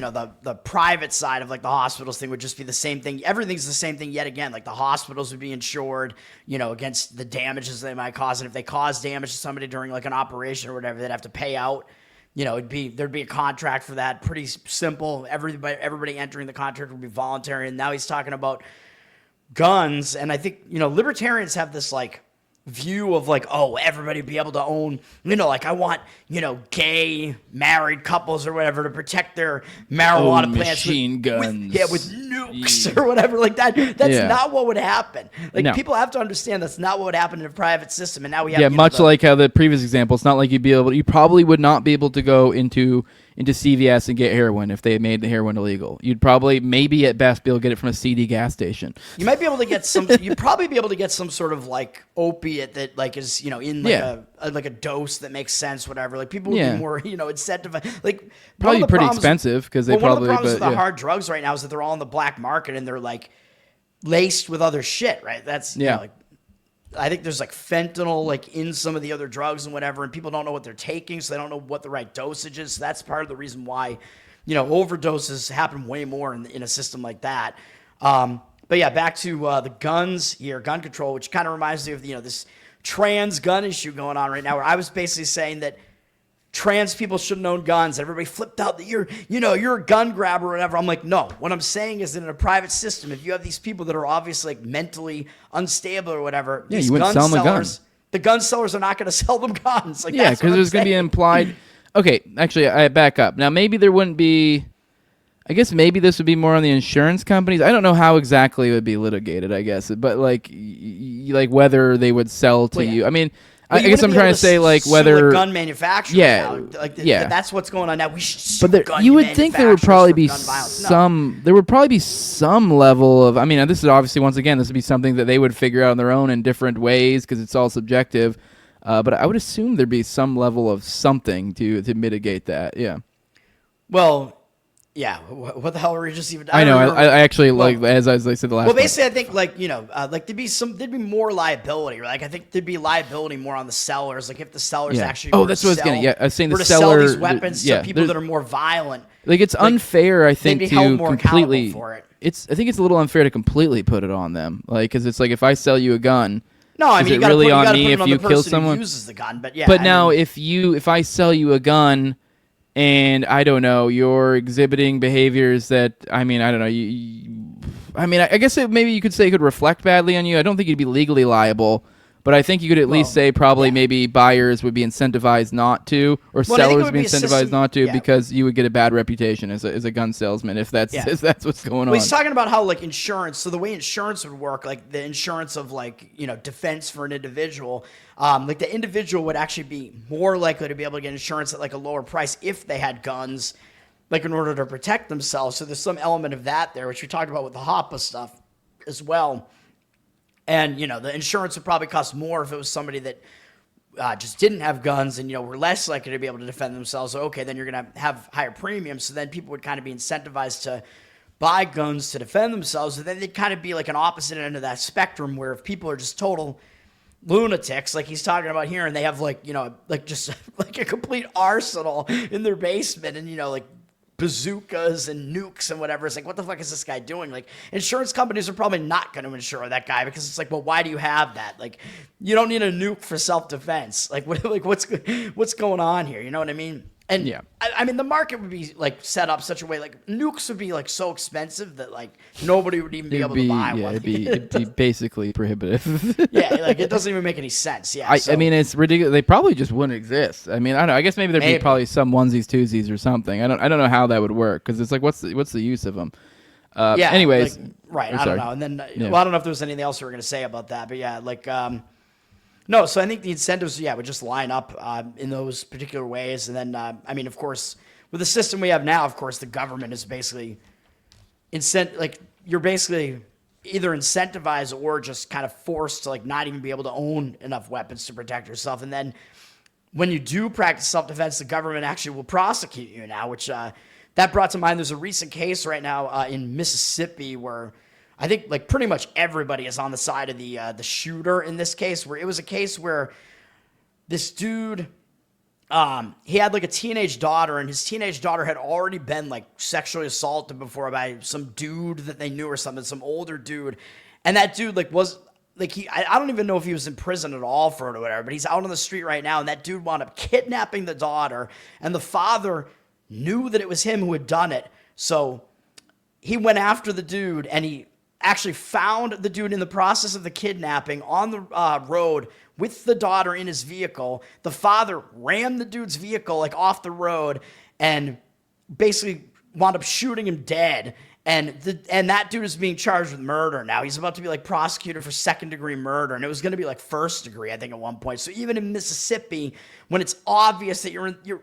the private side of like the hospitals thing would just be the same thing. Everything's the same thing yet again. Like the hospitals would be insured, against the damages they might cause. And if they cause damage to somebody during like an operation or whatever, they'd have to pay out. There'd be a contract for that. Pretty simple. Everybody entering the contract would be voluntary. And now he's talking about guns, and I think libertarians have this like view of like, oh, everybody be able to own, like I want gay married couples or whatever to protect their marijuana plants machine guns, with nukes or whatever like that. That's not what would happen. Like people have to understand that's not what would happen in a private system. And now we have much like how the previous example, it's not like you probably would not be able to go into into CVS and get heroin if they made the heroin illegal. You'd probably, maybe at best, be able to get it from a CD gas station. You might be able to get some. You'd probably be able to get some sort of like opiate that like is in like a dose that makes sense. Whatever. Like people would be more incentivized. Like probably pretty expensive because they probably. One of the problems with the hard drugs right now is that they're all on the black market and they're like laced with other shit. Right. That's like. I think there's like fentanyl like in some of the other drugs and whatever, and people don't know what they're taking, so they don't know what the right dosage is. So that's part of the reason why, overdoses happen way more in a system like that. But yeah, back to the guns here, gun control, which kind of reminds me of this trans gun issue going on right now, where I was basically saying that trans people shouldn't own guns. Everybody flipped out that you're a gun grabber or whatever. I'm like, no. What I'm saying is that in a private system, if you have these people that are obviously like mentally unstable or whatever, you wouldn't sell them a gun. The gun sellers are not going to sell them guns. Like, because there's going to be implied. Okay, actually, I back up. Now, maybe there wouldn't be. I guess maybe this would be more on the insurance companies. I don't know how exactly it would be litigated. I guess, but like whether they would sell to you. I mean. I guess I'm trying to say like whether gun manufacturers. That's what's going on now. We should sue you would think there would probably be some. There would probably be some level of. I mean, this is obviously once again this would be something that they would figure out on their own in different ways because it's all subjective. But I would assume there'd be some level of something to mitigate that. Yeah. Well. Yeah, what the hell were we just even? I know. I actually as I said the last. Well, basically, I think there'd be more liability. Like I think there'd be liability more on the sellers. Like if the sellers actually. Oh, that's what I was getting. Yeah, I was saying the seller sell these weapons to people that are more violent. Like it's unfair, I think, they'd be held more completely. For it. I think it's a little unfair to completely put it on them. Like because it's like if I sell you a gun. No, I mean is it really on me if you kill someone? Who uses the gun, but yeah. But now if I sell you a gun. And I don't know, you're exhibiting behaviors that, I mean, I don't know. I guess maybe you could say it could reflect badly on you. I don't think you'd be legally liable, but I think you could at least say probably maybe buyers would be incentivized not to, or sellers would be incentivized not to because you would get a bad reputation as a gun salesman if that's what's going on. Well, he's talking about how like insurance. So the way insurance would work, like the insurance of like defense for an individual. Like the individual would actually be more likely to be able to get insurance at like a lower price if they had guns, like in order to protect themselves. So there's some element of that there, which we talked about with the HOPA stuff as well. And, the insurance would probably cost more if it was somebody that just didn't have guns and, were less likely to be able to defend themselves. So, okay, then you're going to have higher premiums. So then people would kind of be incentivized to buy guns to defend themselves. And then they'd kind of be like an opposite end of that spectrum where if people are just total lunatics like he's talking about here and they have like just like a complete arsenal in their basement and like bazookas and nukes and whatever, it's like what the fuck is this guy doing? Like insurance companies are probably not going to insure that guy because it's like, well, why do you have that? Like you don't need a nuke for self-defense. Like what's going on here? You know what I mean? And I mean, the market would be like set up such a way like nukes would be like so expensive that like nobody would even be able to buy one. It'd be basically prohibitive. Like it doesn't even make any sense. Yeah, I mean, it's ridiculous. They probably just wouldn't exist. I mean, I don't know. I guess maybe there'd be probably some onesies, twosies, or something. I don't know how that would work because it's like, what's the use of them? Anyways, right. I don't know. And then well, I don't know if there was anything else we were gonna say about that, but yeah, like. No, so I think the incentives, would just line up in those particular ways. And then, I mean, of course, with the system we have now, of course, the government is basically you're basically either incentivized or just kind of forced to like not even be able to own enough weapons to protect yourself. And then when you do practice self-defense, the government actually will prosecute you now, which that brought to mind. There's a recent case right now in Mississippi where I think like pretty much everybody is on the side of the shooter in this case, where it was a case where this dude, he had like a teenage daughter, and his teenage daughter had already been like sexually assaulted before by some dude that they knew or something, some older dude, and that dude like was like I don't even know if he was in prison at all for it or whatever, but he's out on the street right now, and that dude wound up kidnapping the daughter, and the father knew that it was him who had done it, so he went after the dude, and he actually found the dude in the process of the kidnapping on the road with the daughter in his vehicle. The father ran the dude's vehicle like off the road and basically wound up shooting him dead. And that dude is being charged with murder now. He's about to be like prosecuted for second-degree murder, and it was going to be like first degree, I think, at one point. So even in Mississippi, when it's obvious that you're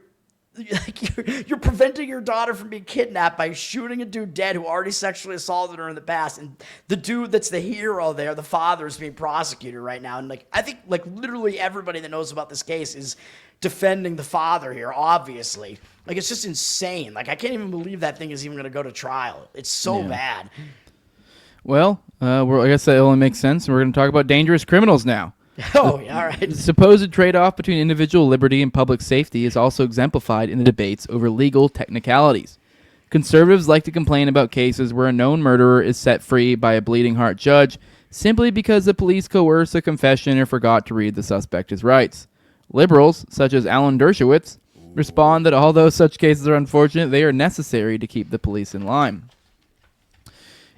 like you're preventing your daughter from being kidnapped by shooting a dude dead who already sexually assaulted her in the past, and the dude that's the hero there, the father, is being prosecuted right now. And like I think like literally everybody that knows about this case is defending the father here. Obviously, like it's just insane. Like I can't even believe that thing is even going to go to trial. It's so bad. Well, I guess that only makes sense. We're going to talk about dangerous criminals now. Oh, yeah, all right. The supposed trade-off between individual liberty and public safety is also exemplified in the debates over legal technicalities. Conservatives like to complain about cases where a known murderer is set free by a bleeding heart judge simply because the police coerced a confession or forgot to read the suspect his rights. Liberals, such as Alan Dershowitz, respond that although such cases are unfortunate, they are necessary to keep the police in line.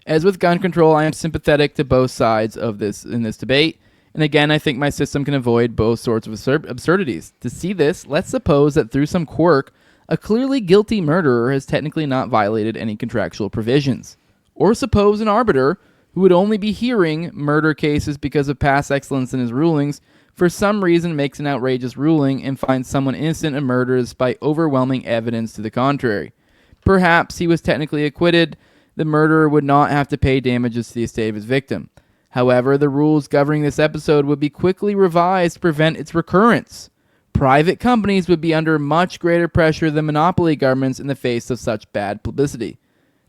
As with gun control, I am sympathetic to both sides of this in this debate. And again, I think my system can avoid both sorts of absurdities. To see this, let's suppose that through some quirk, a clearly guilty murderer has technically not violated any contractual provisions. Or suppose an arbiter, who would only be hearing murder cases because of past excellence in his rulings, for some reason makes an outrageous ruling and finds someone innocent of murder despite overwhelming evidence to the contrary. Perhaps he was technically acquitted. The murderer would not have to pay damages to the estate of his victim. However, the rules governing this episode would be quickly revised to prevent its recurrence. Private companies would be under much greater pressure than monopoly governments in the face of such bad publicity.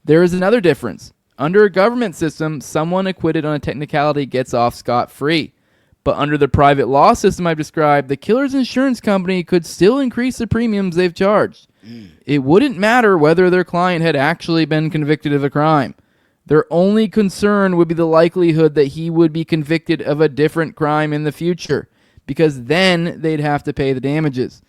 There is another difference. Under a government system, someone acquitted on a technicality gets off scot-free. But under the private law system I've described, the killer's insurance company could still increase the premiums they've charged. It wouldn't matter whether their client had actually been convicted of a crime. Their only concern would be the likelihood that he would be convicted of a different crime in the future, because then they'd have to pay the damages.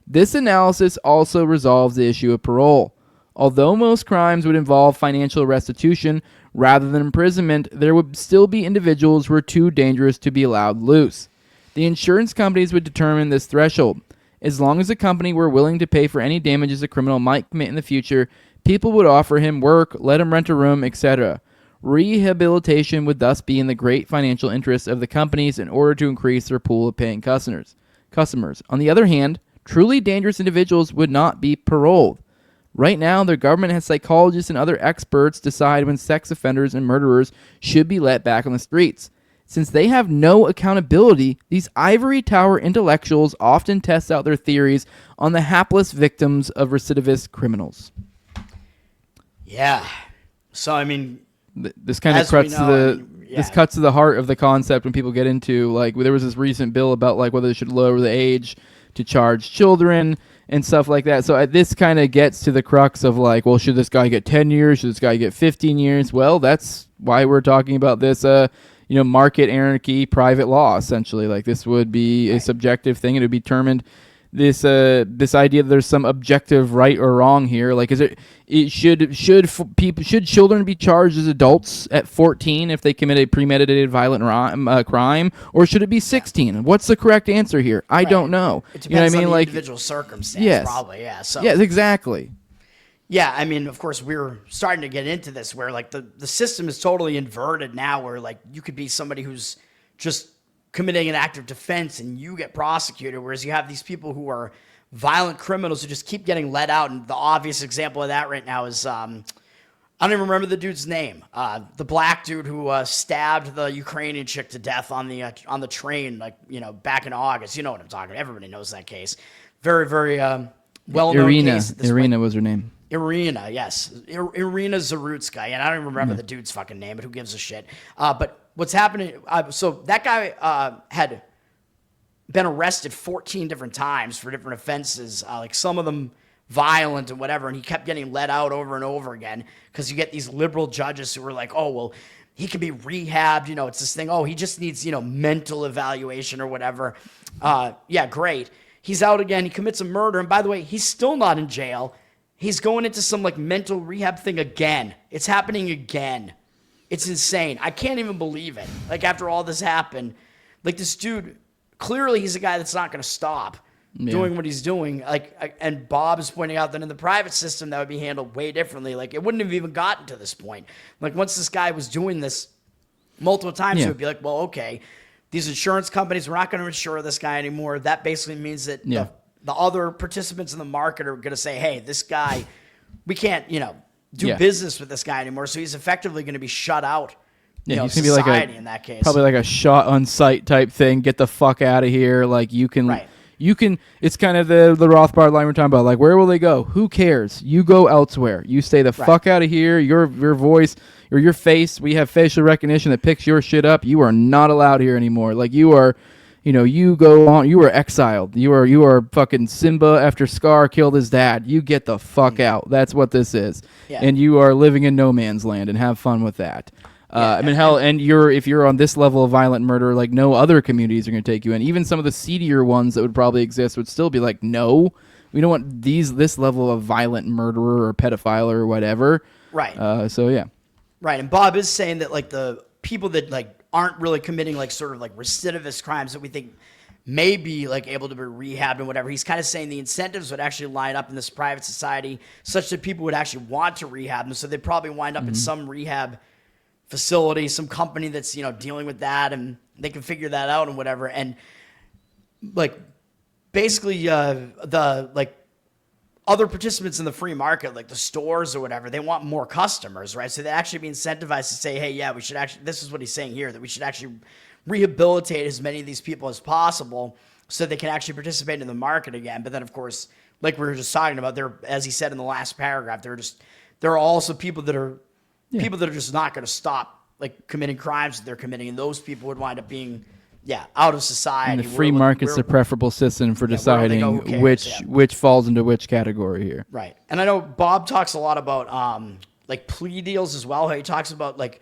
This analysis also resolves the issue of parole. Although most crimes would involve financial restitution rather than imprisonment, there would still be individuals who are too dangerous to be allowed loose. The insurance companies would determine this threshold. As long as a company were willing to pay for any damages a criminal might commit in the future, people would offer him work, let him rent a room, etc. Rehabilitation would thus be in the great financial interests of the companies in order to increase their pool of paying customers. On the other hand, truly dangerous individuals would not be paroled. Right now, the government has psychologists and other experts decide when sex offenders and murderers should be let back on the streets. Since they have no accountability, these ivory tower intellectuals often test out their theories on the hapless victims of recidivist criminals. Yeah. So, I mean, this kind of cuts this cuts to the heart of the concept when people get into, like, there was this recent bill about, like, whether they should lower the age to charge children and stuff like that. So this kind of gets to the crux of, like, well, should this guy get 10 years? Should this guy get 15 years? Well, that's why we're talking about this, market anarchy, private law, essentially. Like, this would be a subjective thing. It would be determined. This idea that there's some objective right or wrong here. Like, should children be charged as adults at 14 if they commit a premeditated violent crime, or should it be 16? What's the correct answer here? I don't know. It depends you know what I mean? on the Like, individual circumstance, yes. probably. Yeah. So. Yes, exactly. Yeah, I mean, of course, we're starting to get into this where, like, the system is totally inverted now, where, like, you could be somebody who's just committing an act of defense and you get prosecuted, whereas you have these people who are violent criminals who just keep getting let out. And the obvious example of that right now is, I don't even remember the dude's name, the black dude who stabbed the Ukrainian chick to death on the train, like, back in August. You know what I'm talking about. Everybody knows that case. Very, very well-known case. Irina was her name. Irina, yes. Irina Zarutska. And I don't even remember the dude's fucking name, but who gives a shit? But what's happening, so that guy had been arrested 14 different times for different offenses, like some of them violent and whatever, and he kept getting let out over and over again because you get these liberal judges who were like, oh, well, he can be rehabbed. It's this thing. Oh, he just needs, mental evaluation or whatever. Yeah, great. He's out again. He commits a murder. And by the way, he's still not in jail. He's going into some, like, mental rehab thing again. It's happening again. It's insane. I can't even believe it. Like, after all this happened, like, this dude, clearly he's a guy that's not going to stop doing what he's doing. Like, and Bob is pointing out that in the private system, that would be handled way differently. Like, it wouldn't have even gotten to this point. Like, once this guy was doing this multiple times, it would be like, well, okay, these insurance companies, we're not going to insure this guy anymore. That basically means that the other participants in the market are going to say, hey, this guy, we can't, do business with this guy anymore. So he's effectively going to be shut out. Yeah, he's society gonna be like in that case. probably like a shot on sight type thing. Get the fuck out of here. Like you can. Right. You can. It's kind of the Rothbard line we're talking about. Like, where will they go? Who cares? You go elsewhere. You stay the fuck out of here. Your voice or your face. We have facial recognition that picks your shit up. You are not allowed here anymore. Like you are. You go on. You are exiled. You are fucking Simba after Scar killed his dad. You get the fuck out. That's what this is. Yeah. And you are living in no man's land and have fun with that. If you're on this level of violent murder, like no other communities are going to take you in. Even some of the seedier ones that would probably exist would still be like, no, we don't want this level of violent murderer or pedophile or whatever. Right. Right. And Bob is saying that like the people that like aren't really committing like sort of like recidivist crimes that we think may be like able to be rehabbed and whatever. He's kind of saying the incentives would actually line up in this private society such that people would actually want to rehab them. So they'd probably wind up in some rehab facility, some company that's, dealing with that, and they can figure that out and whatever. And like basically the like other participants in the free market, like the stores or whatever, they want more customers, right? So they actually be incentivized to say, hey, yeah, we should actually, this is what he's saying here, that we should actually rehabilitate as many of these people as possible so they can actually participate in the market again. But then of course, like we were just talking about, there, as he said in the last paragraph, there are also people that are just not going to stop like committing crimes that they're committing, and those people would wind up being out of society. And the free market's the preferable system for deciding which falls into which category here. Right. And I know Bob talks a lot about like plea deals as well. He talks about like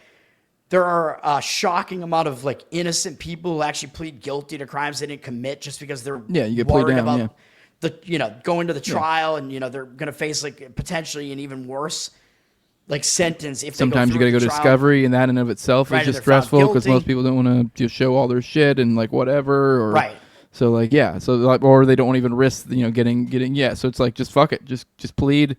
there are a shocking amount of like innocent people who actually plead guilty to crimes they didn't commit just because they're you get played down, about going to the trial, and they're going to face like potentially an even worse like sentence if sometimes you got to go to discovery, and that in and of itself is just stressful because most people don't want to just show all their shit and like whatever, or so like or they don't want to even risk getting so it's like just fuck it, just plead,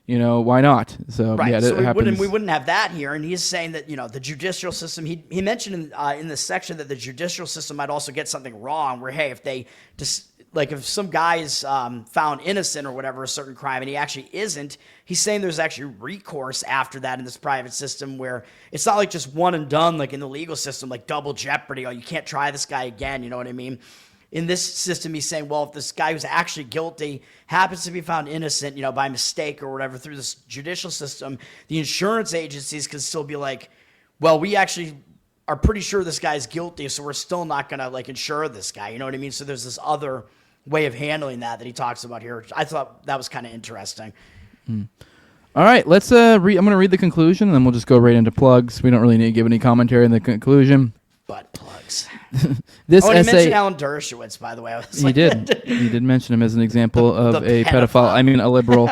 why not? So we wouldn't have that here. And he's saying that the judicial system, he mentioned in this section that the judicial system might also get something wrong, where hey, if they just like if some guy is found innocent or whatever, a certain crime, and he actually isn't, he's saying there's actually recourse after that in this private system, where it's not like just one and done like in the legal system, like double jeopardy. Oh, you can't try this guy again. You know what I mean? In this system, he's saying, well, if this guy who's actually guilty happens to be found innocent, by mistake or whatever through this judicial system, the insurance agencies can still be like, well, we actually are pretty sure this guy's guilty, so we're still not going to like insure this guy. You know what I mean? So there's this other way of handling that he talks about here, which I thought that was kind of interesting. All right, let's I'm going to read the conclusion, and then we'll just go right into plugs. We don't really need to give any commentary in the conclusion. Butt plugs. This he essay, mentioned Alan Dershowitz, by the way. He did. He did mention him as an example of a pedophile. I mean, a liberal.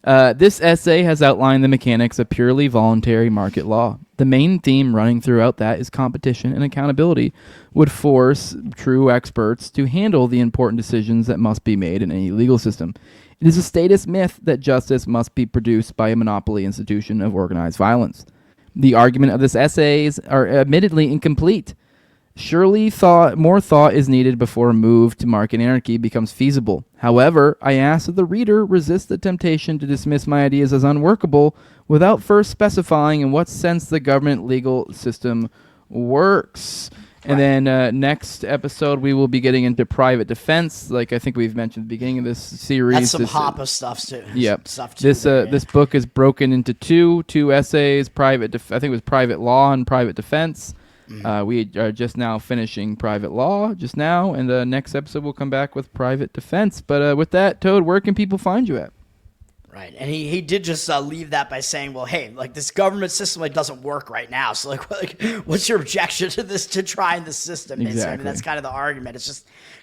This essay has outlined the mechanics of purely voluntary market law. The main theme running throughout that is competition and accountability would force true experts to handle the important decisions that must be made in any legal system. It is a status myth that justice must be produced by a monopoly institution of organized violence. The argument of this essays are admittedly incomplete. Surely more thought is needed before a move to market anarchy becomes feasible. However, I ask that the reader resist the temptation to dismiss my ideas as unworkable without first specifying in what sense the government legal system works. And then next episode, we will be getting into private defense, like I think we've mentioned at the beginning of this series. That's some Hoppe stuff too. Yep. This book is broken into two essays. I think it was private law and private defense. We are just now finishing private law just now, and the next episode we'll come back with private defense. But with that, Toad, where can people find you at? Right, and he did just leave that by saying, well, hey, like this government system doesn't work right now, so like what's your objection to trying the system? Exactly. I mean, that's kind of the argument.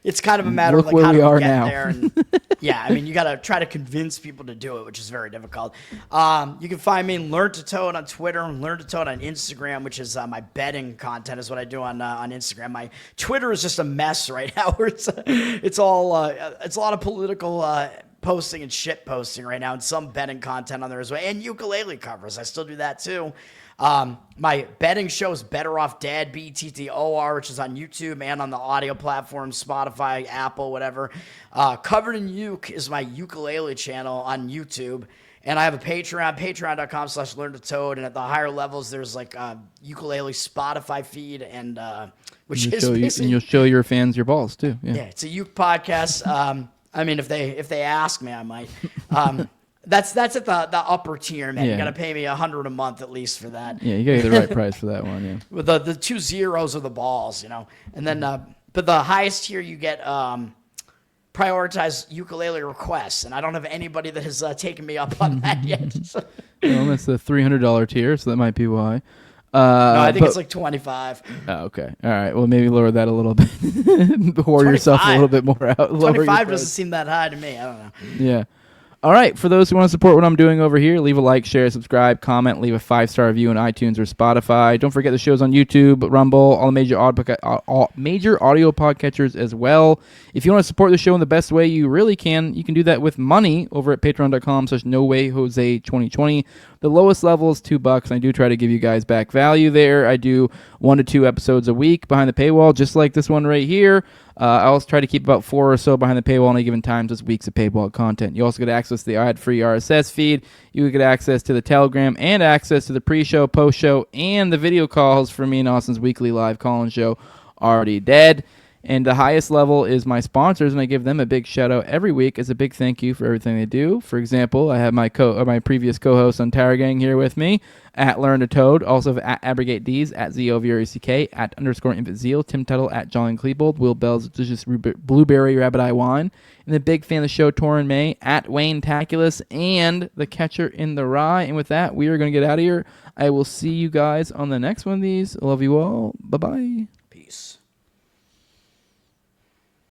It's kind of a matter of like where how we do are we get now. there. And yeah, I mean, you got to try to convince people to do it, which is very difficult. You can find me Learn to Toad on Twitter and Learn to Toad on Instagram, which is my betting content is what I do on Instagram. My Twitter is just a mess right now. Where it's a lot of political posting and shit posting right now, and some betting content on there as well, and ukulele covers. I still do that too. My betting show is Better Off Dead, BTTOR, which is on YouTube and on the audio platforms, Spotify, Apple, whatever. Covered in Uke is my ukulele channel on YouTube. And I have a Patreon, patreon.com/learn-to-toad. And at the higher levels, there's like a ukulele Spotify feed, and which is basically... And you'll show your fans your balls, too. Yeah, it's a uke podcast. I mean, if they ask me, I might. That's at the upper tier, man. Yeah. You got to pay me $100 a month at least for that. Yeah, you got to get the right price for that one, yeah. With the 2 zeros are the balls, And then, but the highest tier you get... prioritize ukulele requests, and I don't have anybody that has taken me up on that yet. Well, that's the $300 tier, so that might be why. No, I think it's like 25. Oh, okay. All right. Well, maybe lower that a little bit. Whore yourself a little bit more out. 25 doesn't seem that high to me. I don't know. Yeah. All right. For those who want to support what I'm doing over here, leave a like, share, subscribe, comment, leave a 5-star review on iTunes or Spotify. Don't forget the show's on YouTube, Rumble, all the major audio podcatchers as well. If you want to support the show in the best way you really can, you can do that with money over at patreon.com/nowayjose2020. The lowest level is $2, and I do try to give you guys back value there. I do 1 to 2 episodes a week behind the paywall, just like this one right here. I also try to keep about 4 or so behind the paywall on any given time, just weeks of paywall content. You also get access to the ad-free RSS feed. You get access to the Telegram and access to the pre-show, post-show, and the video calls for me and Austin's weekly live call-in show, Already Dead. And the highest level is my sponsors, and I give them a big shout-out every week as a big thank you for everything they do. For example, I have my previous co-host on Tower Gang here with me, at Learn to Toad, also at Abrogate D's, at ZOVRECK, at _Infant Zeal, Tim Tuttle, at John Klebold, Will Bell's Delicious Blueberry Rabbit Eye Wine, and the big fan of the show, Torrin May, at Wayne Taculus, and the Catcher in the Rye. And with that, we are going to get out of here. I will see you guys on the next one of these. I love you all. Bye-bye. Peace.